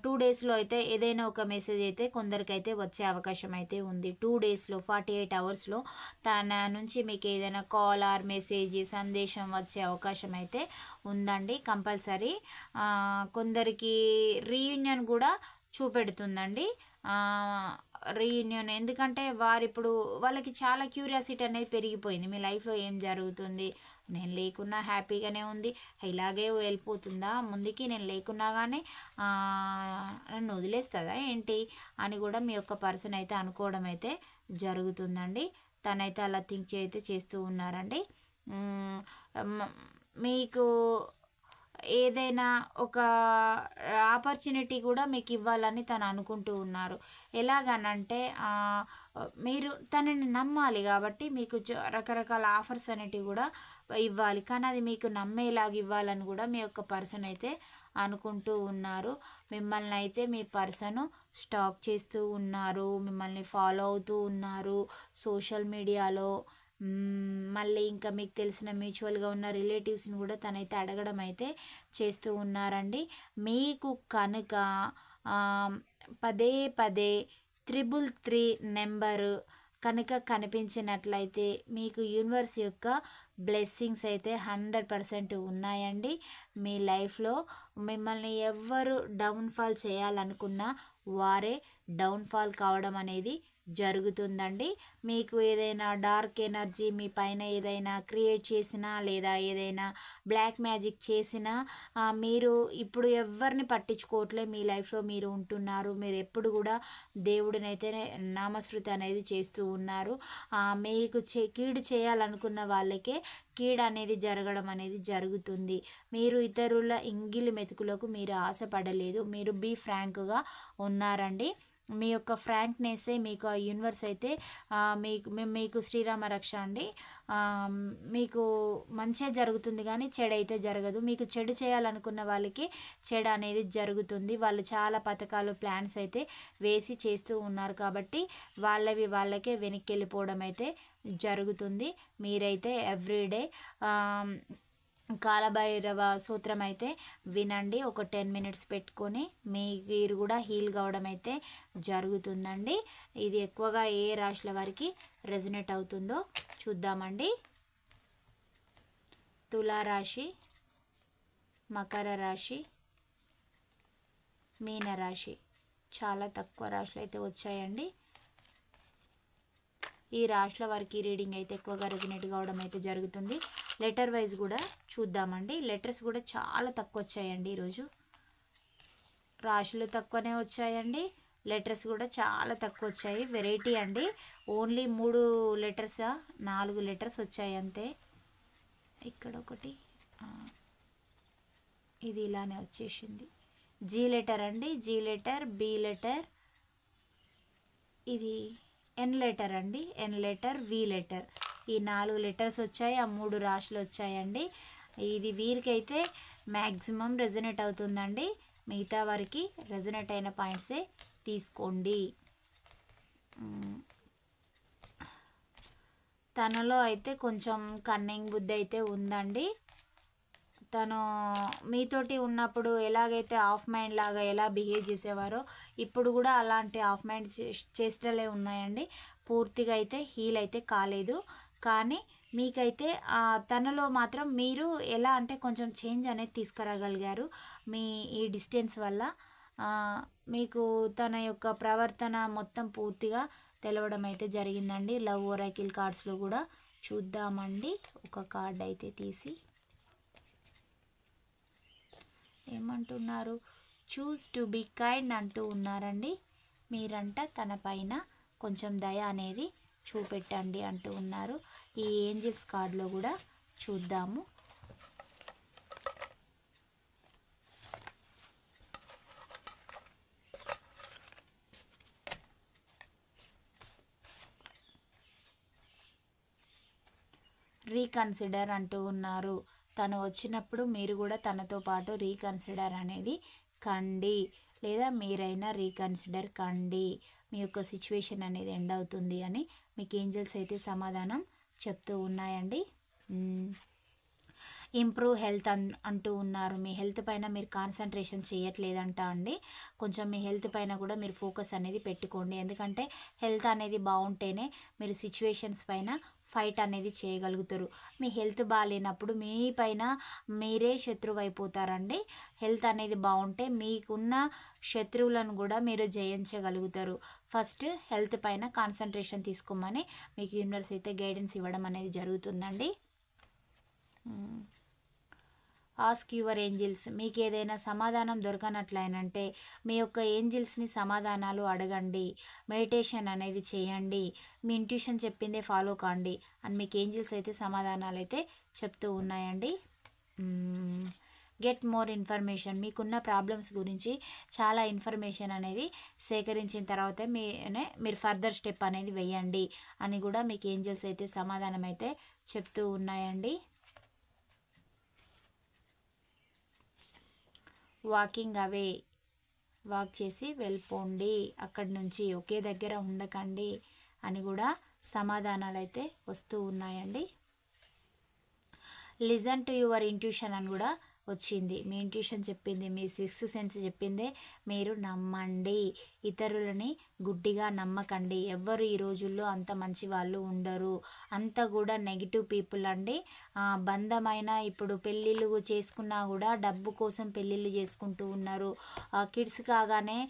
2 డేస్లో అయితే ఏదైనా ఒక మెసేజ్ అయితే కొందరికైతే వచ్చే అవకాశం అయితే ఉంది. 2 డేస్లో 48 అవర్స్లో తన నుంచి మీకు ఏదైనా కాల్ ఆర్ మెసేజ్ సందేశం వచ్చే అవకాశం అయితే ఉందండి కంపల్సరీ. కొందరికి రీయూనియన్ కూడా చూపెడుతుందండి. రీయూనియన్ ఎందుకంటే వారిప్పుడు వాళ్ళకి చాలా క్యూరియాసిటీ అనేది పెరిగిపోయింది. మీ లైఫ్లో ఏం జరుగుతుంది, నేను లేకున్నా హ్యాపీగానే ఉంది, ఇలాగే వెళ్ళిపోతుందా ముందుకి, నేను లేకున్నా కానీ నన్ను వదిలేస్తుందా ఏంటి అని కూడా మీ యొక్క పర్సన్ అయితే అనుకోవడం అయితే జరుగుతుందండి. తనైతే అలా థింక్ అయితే చేస్తూ ఉన్నారండి. మీకు ఏదైనా ఒక ఆపర్చునిటీ కూడా మీకు ఇవ్వాలని తను అనుకుంటూ ఉన్నారు. ఎలాగనంటే మీరు తనని నమ్మాలి కాబట్టి మీకు రకరకాల ఆఫర్స్ అనేటివి కూడా ఇవ్వాలి. కానీ అది మీకు నమ్మేలాగా ఇవ్వాలని కూడా మీ యొక్క పర్సన్ అయితే అనుకుంటూ ఉన్నారు. మిమ్మల్ని అయితే మీ పర్సన్ స్టాక్ చేస్తూ ఉన్నారు, మిమ్మల్ని ఫాలో అవుతూ ఉన్నారు సోషల్ మీడియాలో. మళ్ళీ ఇంకా మీకు తెలిసిన మ్యూచువల్గా ఉన్న రిలేటివ్స్ని కూడా తనైతే అడగడం అయితే చేస్తూ ఉన్నారండి. మీకు కనుక పదే పదే 333 నెంబరు కనుక కనిపించినట్లయితే మీకు యూనివర్స్ యొక్క బ్లెస్సింగ్స్ అయితే 100% ఉన్నాయండి. మీ లైఫ్లో మిమ్మల్ని ఎవ్వరు డౌన్ఫాల్ చేయాలనుకున్నా వారే డౌన్ఫాల్ కావడం అనేది జరుగుతుందండి. మీకు ఏదైనా డార్క్ ఎనర్జీ మీ పైన ఏదైనా క్రియేట్ చేసినా లేదా ఏదైనా బ్లాక్ మ్యాజిక్ చేసినా మీరు ఇప్పుడు ఎవరిని పట్టించుకోవట్లే, మీ లైఫ్లో మీరు ఉంటున్నారు. మీరు ఎప్పుడు కూడా దేవుడిని అయితే నామస్మృతి అనేది చేస్తూ ఉన్నారు. మీకు కీడు చేయాలనుకున్న వాళ్ళకే కీడు అనేది జరగడం అనేది జరుగుతుంది. మీరు ఇతరుల ఇంగిలి మెతుకులకు మీరు ఆశపడలేదు, మీరు బీ ఫ్రాంక్గా ఉన్నారండి. మీ యొక్క ఫ్రాంక్నెస్సే మీకు ఆ యూనివర్స్ అయితే మీకు శ్రీరామ రక్ష అండి. మీకు మంచే జరుగుతుంది కానీ చెడు అయితే జరగదు. మీకు చెడు చేయాలనుకున్న వాళ్ళకి చెడు అనేది జరుగుతుంది. వాళ్ళు చాలా పథకాలు ప్లాన్స్ అయితే వేసి చేస్తూ ఉన్నారు కాబట్టి వాళ్ళకే వెనక్కి వెళ్ళిపోవడం అయితే జరుగుతుంది. మీరైతే ఎవ్రీడే కాలభైరవ సూత్రం అయితే వినండి. ఒక 10 మినిట్స్ పెట్టుకొని మీరు కూడా హీల్ కావడం అయితే జరుగుతుందండి. ఇది ఎక్కువగా ఏ రాశుల వారికి రెజనేట్ అవుతుందో చూద్దామండి. తులారాశి, మకర రాశి, మీనరాశి. చాలా తక్కువ రాశులు అయితే వచ్చాయండి. ఈ రాశుల వారికి రీడింగ్ అయితే ఎక్కువగా రెజనేట్ కావడం అయితే జరుగుతుంది. లెటర్ వైజ్ కూడా చూద్దామండి. లెటర్స్ కూడా చాలా తక్కువ వచ్చాయండి ఈరోజు. రాశులు తక్కువనే వచ్చాయండి, లెటర్స్ కూడా చాలా తక్కువ వచ్చాయి. వెరైటీ అండి. ఓన్లీ 3 లెటర్సా 4 లెటర్స్ వచ్చాయి అంతే. ఇక్కడ ఒకటి, ఇది ఇలానే వచ్చేసింది. జీ లెటర్ అండి, జీ లెటర్, బి లెటర్, ఇది ఎన్ లెటర్ అండి, ఎన్ లెటర్, వి లెటర్. ఈ 4 లెటర్స్ వచ్చాయి. ఆ 3 రాశులు వచ్చాయండి. ఇది వీరికైతే మ్యాక్సిమం రెజనేట్ అవుతుందండి. మిగతా వారికి రెజనేట్ అయిన పాయింట్సే తీసుకోండి. తనలో అయితే కొంచెం కన్నింగ్ బుద్ధి అయితే ఉందండి. తను మీతోటి ఉన్నప్పుడు ఎలాగైతే ఆఫ్ మైండ్ లాగా ఎలా బిహేవ్ చేసేవారో ఇప్పుడు కూడా అలాంటి ఆఫ్ మైండ్ చేష్టలే ఉన్నాయండి. పూర్తిగా అయితే హీల్ అయితే కాలేదు. కానీ మీకైతే తనలో మాత్రం మీరు ఎలా అంటే కొంచెం చేంజ్ అనేది తీసుకురాగలిగారు మీ ఈ డిస్టెన్స్ వల్ల. మీకు తన యొక్క ప్రవర్తన మొత్తం పూర్తిగా తెలవడం అయితే జరిగిందండి. లవ్ ఒరాకిల్ కార్డ్స్లో కూడా చూద్దామండి. ఒక కార్డ్ అయితే తీసి ఏమంటున్నారు, చూస్ టు బీ కైండ్ అంటూ ఉన్నారండి. మీరంట తన పైన కొంచెం దయ అనేది చూపెట్టండి అంటూ ఉన్నారు. ఈ ఏంజిల్స్ కార్డులో కూడా చూద్దాము. రీకన్సిడర్ అంటూ ఉన్నారు. తను వచ్చినప్పుడు మీరు కూడా తనతో పాటు రీకన్సిడర్ అనేది కండి, లేదా మీరైనా రీకన్సిడర్ కండి. మీ యొక్క సిచ్యువేషన్ అనేది ఎండ్ అవుతుంది అని మీకు ఏంజల్స్ అయితే సమాధానం చెప్తూ ఉన్నాయండి. ఇంప్రూవ్ హెల్త్ అంటూ ఉన్నారు. మీ హెల్త్ పైన మీరు కాన్సన్ట్రేషన్ చేయట్లేదంట అండి. కొంచెం మీ హెల్త్ పైన కూడా మీరు ఫోకస్ అనేది పెట్టుకోండి. ఎందుకంటే హెల్త్ అనేది బాగుంటేనే మీరు సిచ్యువేషన్స్ పైన ఫైట్ అనేది చేయగలుగుతారు. మీ హెల్త్ బాగాలేనప్పుడు మీ పైన మీరే శత్రువు అయిపోతారండి. హెల్త్ అనేది బాగుంటే మీకున్న శత్రువులను కూడా మీరు జయించగలుగుతారు. ఫస్ట్ హెల్త్ పైన కాన్సన్ట్రేషన్ తీసుకోమని మీకు యూనివర్స్ అయితే గైడెన్స్ ఇవ్వడం అనేది జరుగుతుందండి. Ask your angels. మీకు ఏదైనా సమాధానం దొరకనట్లయినంటే మీ యొక్క ఏంజిల్స్ని సమాధానాలు అడగండి. మెడిటేషన్ అనేది చేయండి. మీ ఇంట్యూషన్ చెప్పిందే ఫాలో కాండి అని మీకు ఏంజిల్స్ అయితే సమాధానాలు అయితే చెప్తూ ఉన్నాయండి. Get more information. మీకున్న ప్రాబ్లమ్స్ గురించి చాలా ఇన్ఫర్మేషన్ అనేది సేకరించిన తర్వాత మీరు ఫర్దర్ స్టెప్ అనేది వేయండి అని కూడా మీకు ఏంజిల్స్ అయితే సమాధానం అయితే చెప్తూ ఉన్నాయండి. Walking away. వాక్ చేసి వెళ్ళిపోండి, అక్కడి నుంచి ఒకే దగ్గర ఉండకండి అని కూడా సమాధానాలు అయితే వస్తూ ఉన్నాయండి. లిజన్ టు యువర్ ఇంట్యూషన్ అని కూడా వచ్చింది. మీ ఇంట్యూషన్ చెప్పింది, మీ సిక్స్త్ సెన్స్ చెప్పిందే మీరు నమ్మండి. ఇతరులని గుడ్డిగా నమ్మకండి. ఎవ్వరు ఈ రోజుల్లో అంత మంచి వాళ్ళు ఉండరు. అంతా కూడా నెగిటివ్ పీపుల్ అండి. బంధమైన ఇప్పుడు పెళ్ళిళ్ళు చేసుకున్నా కూడా డబ్బు కోసం పెళ్ళిళ్ళు చేసుకుంటూ ఉన్నారు. కిడ్స్ కాగానే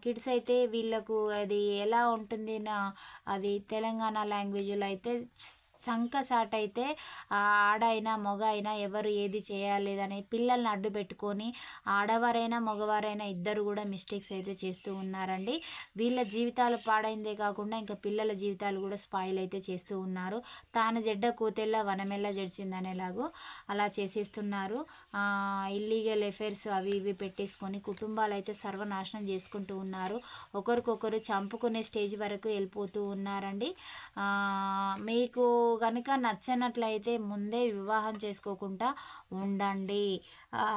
కిడ్స్ అయితే వీళ్ళకు అది ఎలా ఉంటుంది, అది తెలంగాణ లాంగ్వేజ్లో అయితే సంకసాట అయితే ఆడైనా మగ అయినా ఎవరు ఏది చేయలేదని పిల్లల్ని అడ్డు పెట్టుకొని ఆడవారైనా మగవారైనా ఇద్దరు కూడా మిస్టేక్స్ అయితే చేస్తూ ఉన్నారండి. వీళ్ళ జీవితాలు పాడైందే కాకుండా ఇంకా పిల్లల జీవితాలు కూడా స్పాయిల్ అయితే చేస్తూ ఉన్నారు. తాను జడ్డ కూతెల్ల వనమెల్ల జడిచిందనేలాగో అలా చేసేస్తున్నారు. ఇల్లీగల్ ఎఫైర్స్ అవి ఇవి పెట్టేసుకొని కుటుంబాలు అయితే సర్వనాశనం చేసుకుంటూ ఉన్నారు. ఒకరికొకరు చంపుకునే స్టేజ్ వరకు వెళ్ళిపోతూ ఉన్నారండి. మీకు కనుక నచ్చనట్లయితే ముందే వివాహం చేసుకోకుండా ఉండండి.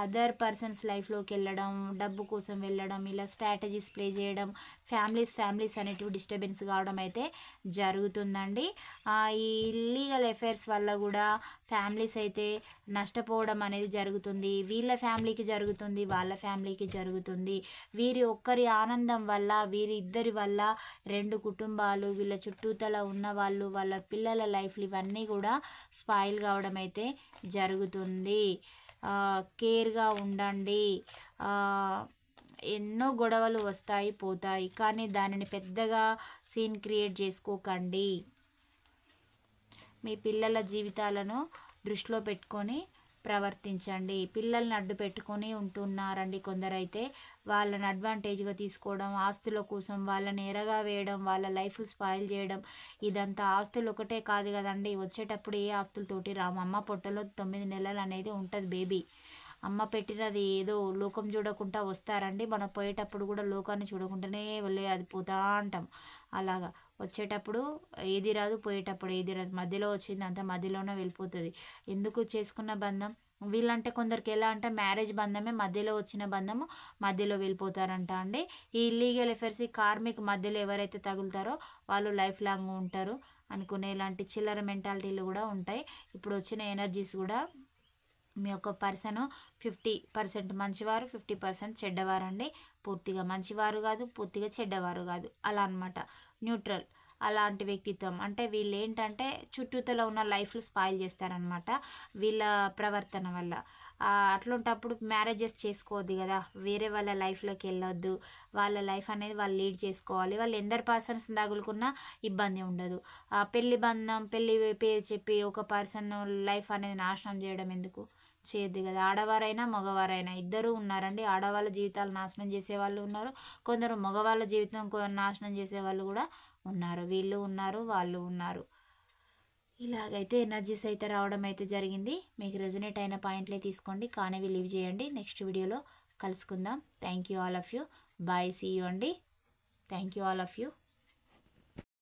అదర్ పర్సన్స్ లైఫ్లోకి వెళ్ళడం, డబ్బు కోసం వెళ్ళడం, ఇలా స్ట్రాటజీస్ ప్లే చేయడం, ఫ్యామిలీస్ అనేటివి డిస్టర్బెన్స్ కావడం అయితే జరుగుతుందండి. ఈ ఇల్లీగల్ అఫైర్స్ వల్ల కూడా ఫ్యామిలీస్ అయితే నష్టపోవడం అనేది జరుగుతుంది. వీళ్ళ ఫ్యామిలీకి జరుగుతుంది, వాళ్ళ ఫ్యామిలీకి జరుగుతుంది. వీరి ఒక్కరి ఆనందం వల్ల, వీరి ఇద్దరి వల్ల 2 కుటుంబాలు, వీళ్ళ చుట్టూతల ఉన్న వాళ్ళు, వాళ్ళ పిల్లల లైఫ్లు ఇవన్నీ కూడా స్పాయిల్ కావడం అయితే జరుగుతుంది. కేర్గా ఉండండి. ఎన్నో గొడవలు వస్తాయి పోతాయి, కానీ దానిని పెద్దగా సీన్ క్రియేట్ చేసుకోకండి. మీ పిల్లల జీవితాలను దృష్టిలో పెట్టుకొని ప్రవర్తించండి. పిల్లల్ని అడ్డు పెట్టుకొని ఉంటున్నారండి కొందరైతే. వాళ్ళని అడ్వాంటేజ్గా తీసుకోవడం, ఆస్తుల కోసం వాళ్ళని ఎరగా వేయడం, వాళ్ళ లైఫ్ స్పాయిల్ చేయడం. ఇదంతా ఆస్తులు ఒకటే కాదు కదండి, వచ్చేటప్పుడు ఏ ఆస్తులతోటి రాము. అమ్మ పొట్టలో 9 నెలలు అనేది ఉంటుంది బేబీ. అమ్మ పెట్టినది ఏదో లోకం చూడకుండా వస్తారండి. మనం పోయేటప్పుడు కూడా లోకాన్ని చూడకుండానే వెళ్ళి అది పోతా అంటాం. అలాగా వచ్చేటప్పుడు ఏది రాదు, పోయేటప్పుడు ఏది రాదు. మధ్యలో వచ్చింది అంత మధ్యలోనే వెళ్ళిపోతుంది. ఎందుకు చేసుకున్న బంధం వీళ్ళంటే కొందరికి ఎలా అంటే మ్యారేజ్ బంధమే మధ్యలో వచ్చిన బంధము మధ్యలో వెళ్ళిపోతారంట అండి. ఈ ఇల్లీగల్ అఫైర్స్, ఈ కార్మిక్ మధ్యలో ఎవరైతే తగులుతారో వాళ్ళు లైఫ్ లాంగ్ ఉంటారు అనుకునే ఇలాంటి చిల్లర మెంటాలిటీలు కూడా ఉంటాయి. ఇప్పుడు వచ్చిన ఎనర్జీస్ కూడా మీ యొక్క పర్సన్ 50% మంచివారు, 50% చెడ్డవారు అండి. పూర్తిగా మంచివారు కాదు, పూర్తిగా చెడ్డవారు కాదు, అలా అనమాట. న్యూట్రల్ అలాంటి వ్యక్తిత్వం. అంటే వీళ్ళు ఏంటంటే చుట్టూతలో ఉన్న లైఫ్లు స్పాయిల్ చేస్తారనమాట వీళ్ళ ప్రవర్తన వల్ల. అట్లాంటప్పుడు మ్యారేజెస్ చేసుకోవద్దు కదా, వేరే వాళ్ళ లైఫ్లోకి వెళ్ళొద్దు. వాళ్ళ లైఫ్ అనేది వాళ్ళు లీడ్ చేసుకోవాలి. వాళ్ళు ఎందరు పర్సన్స్ తగులుకున్నా ఇబ్బంది ఉండదు. పెళ్లి బంధం, పెళ్లి పేరు చెప్పి ఒక పర్సన్ లైఫ్ అనేది నాశనం చేయడం ఎందుకు, చేయొద్దు కదా. ఆడవారైనా మగవారైనా ఇద్దరూ ఉన్నారండి. ఆడవాళ్ళ జీవితాలు నాశనం చేసేవాళ్ళు ఉన్నారు, కొందరు మగవాళ్ళ జీవితం నాశనం చేసేవాళ్ళు కూడా ఉన్నారు. వీళ్ళు ఉన్నారు, వాళ్ళు ఉన్నారు. ఇలాగైతే ఎనర్జీస్ అయితే రావడం అయితే జరిగింది. మీకు రెజొనేట్ అయిన పాయింట్లే తీసుకోండి, కానీ లీవ్ చేయండి. నెక్స్ట్ వీడియోలో కలుసుకుందాం. Thank you all of you. Bye, see you అండి. Thank you all of you.